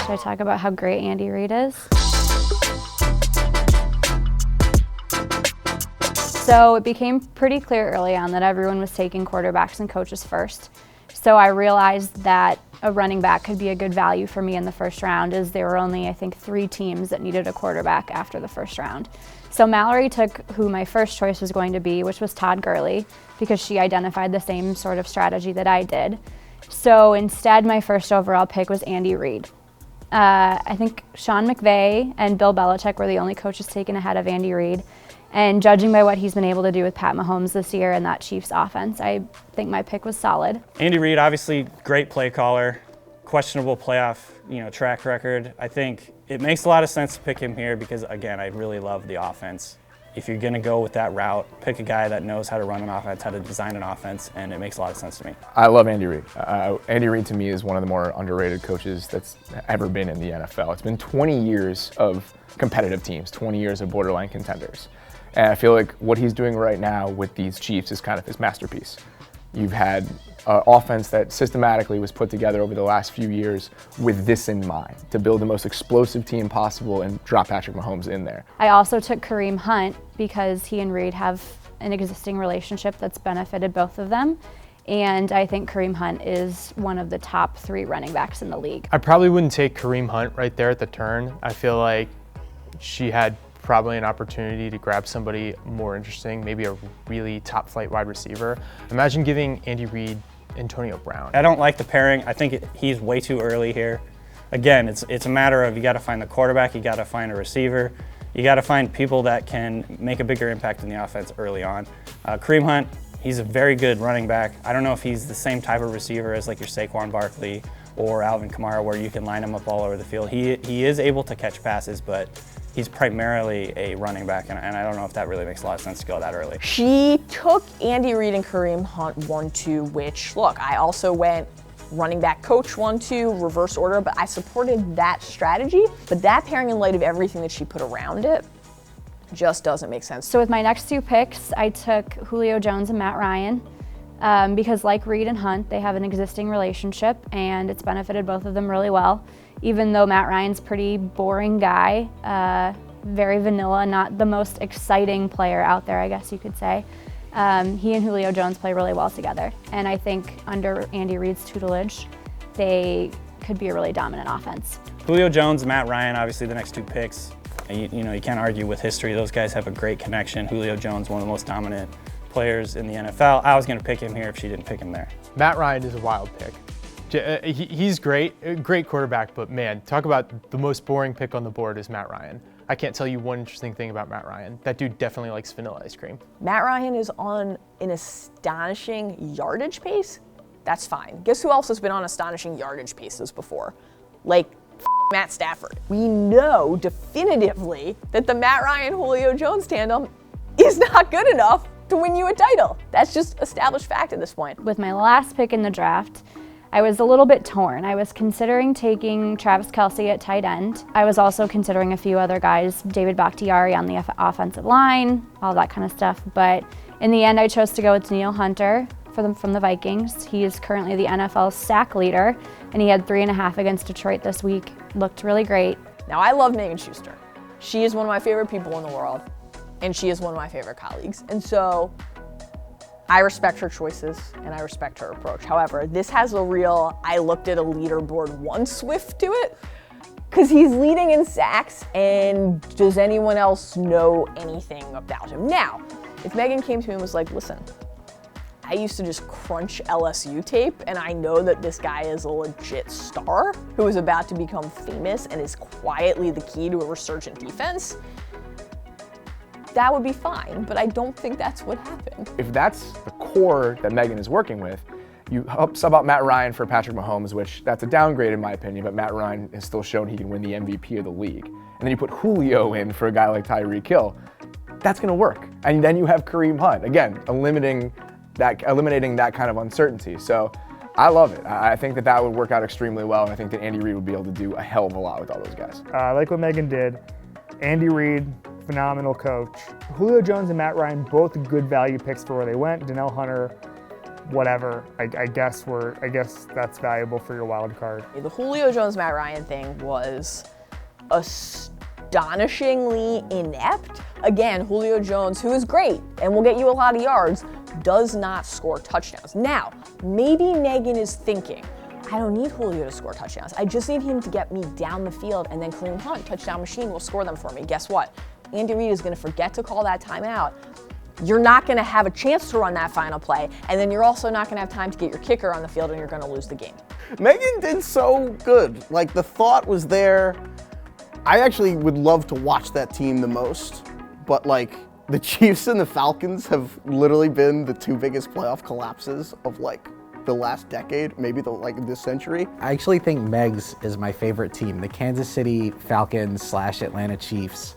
Should I talk about how great Andy Reid is? So it became pretty clear early on that everyone was taking quarterbacks and coaches first. So I realized that a running back could be a good value for me in the first round, as there were only, I think, 3 teams that needed a quarterback after the first round. So Mallory took who my first choice was going to be, which was Todd Gurley, because she identified the same sort of strategy that I did. So instead, my first overall pick was Andy Reid. I think Sean McVay and Bill Belichick were the only coaches taken ahead of Andy Reid. And judging by what he's been able to do with Pat Mahomes this year and that Chiefs offense, I think my pick was solid. Andy Reid, obviously great play caller, questionable playoff, track record. I think it makes a lot of sense to pick him here because, again, I really love the offense. If you're going to go with that route, pick a guy that knows how to run an offense, how to design an offense, and it makes a lot of sense to me. I love Andy Reid. Andy Reid, to me, is one of the more underrated coaches that's ever been in the NFL. It's been 20 years of competitive teams, 20 years of borderline contenders. And I feel like what he's doing right now with these Chiefs is kind of his masterpiece. You've had an offense that systematically was put together over the last few years with this in mind, to build the most explosive team possible and drop Patrick Mahomes in there. I also took Kareem Hunt because he and Reid have an existing relationship that's benefited both of them. And I think Kareem Hunt is one of the top 3 running backs in the league. I probably wouldn't take Kareem Hunt right there at the turn. I feel like she had probably an opportunity to grab somebody more interesting, maybe a really top flight wide receiver. Imagine giving Andy Reid Antonio Brown. I don't like the pairing. I think he's way too early here. Again, it's a matter of you got to find the quarterback, you got to find a receiver, you got to find people that can make a bigger impact in the offense early on. Kareem Hunt, he's a very good running back. I don't know if he's the same type of receiver as like your Saquon Barkley or Alvin Kamara, where you can line him up all over the field. He is able to catch passes, but he's primarily a running back, and I don't know if that really makes a lot of sense to go that early. She took Andy Reid and Kareem Hunt 1-2, which, look, I also went running back coach 1-2, reverse order, but I supported that strategy. But that pairing, in light of everything that she put around it, just doesn't make sense. So with my next 2 picks, I took Julio Jones and Matt Ryan. Because like Reid and Hunt, they have an existing relationship and it's benefited both of them really well. Even though Matt Ryan's a pretty boring guy, very vanilla, not the most exciting player out there, I guess you could say. He and Julio Jones play really well together. And I think under Andy Reid's tutelage, they could be a really dominant offense. Julio Jones, Matt Ryan, obviously the next 2 picks. You can't argue with history. Those guys have a great connection. Julio Jones, one of the most dominant players in the NFL. I was going to pick him here if she didn't pick him there. Matt Ryan is a wild pick. He's great, a great quarterback, but man, talk about the most boring pick on the board is Matt Ryan. I can't tell you one interesting thing about Matt Ryan. That dude definitely likes vanilla ice cream. Matt Ryan is on an astonishing yardage pace. That's fine. Guess who else has been on astonishing yardage paces before? Like Matt Stafford. We know definitively that the Matt Ryan-Julio Jones tandem is not good enough to win you a title. That's just established fact at this point. With my last pick in the draft, I was a little bit torn. I was considering taking Travis Kelce at tight end. I was also considering a few other guys, David Bakhtiari on the offensive line, all that kind of stuff. But in the end, I chose to go with Danielle Hunter from the Vikings. He is currently the NFL sack leader, and he had 3.5 against Detroit this week. Looked really great. Now, I love Megan Schuster. She is one of my favorite people in the world, and she is one of my favorite colleagues. And so I respect her choices and I respect her approach. However, this has a real, I looked at a leaderboard one Swift to it, because he's leading in sacks, and does anyone else know anything about him? Now, if Megan came to me and was like, listen, I used to just crunch LSU tape, and I know that this guy is a legit star who is about to become famous and is quietly the key to a resurgent defense, that would be fine, but I don't think that's what happened. If that's the core that Megan is working with, you sub out Matt Ryan for Patrick Mahomes, which that's a downgrade in my opinion, but Matt Ryan has still shown he can win the MVP of the league. And then you put Julio in for a guy like Tyreek Hill, that's gonna work. And then you have Kareem Hunt, again, eliminating that kind of uncertainty. So I love it. I think that would work out extremely well, and I think that Andy Reid would be able to do a hell of a lot with all those guys. I like what Megan did. Andy Reid, phenomenal coach. Julio Jones and Matt Ryan, both good value picks for where they went. Danielle Hunter, whatever. I guess that's valuable for your wild card. The Julio Jones, Matt Ryan thing was astonishingly inept. Again, Julio Jones, who is great and will get you a lot of yards, does not score touchdowns. Now, maybe Megan is thinking, I don't need Julio to score touchdowns. I just need him to get me down the field, and then Kareem Hunt, touchdown machine, will score them for me. Guess what? Andy Reid is going to forget to call that timeout. You're not going to have a chance to run that final play, and then you're also not going to have time to get your kicker on the field, and you're going to lose the game. Megan did so good. Like, the thought was there. I actually would love to watch that team the most, but like, the Chiefs and the Falcons have literally been the two biggest playoff collapses of like the last decade, maybe this century. I actually think Meg's is my favorite team. The Kansas City Falcons / Atlanta Chiefs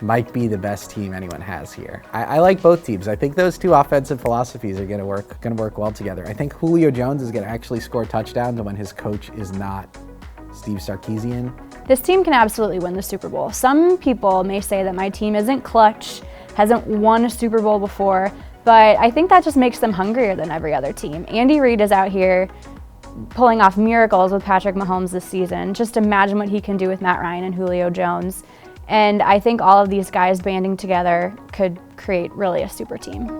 might be the best team anyone has here. I like both teams. I think those two offensive philosophies are gonna work well together. I think Julio Jones is gonna actually score touchdowns when his coach is not Steve Sarkisian. This team can absolutely win the Super Bowl. Some people may say that my team isn't clutch, hasn't won a Super Bowl before, but I think that just makes them hungrier than every other team. Andy Reid is out here pulling off miracles with Patrick Mahomes this season. Just imagine what he can do with Matt Ryan and Julio Jones. And I think all of these guys banding together could create really a super team.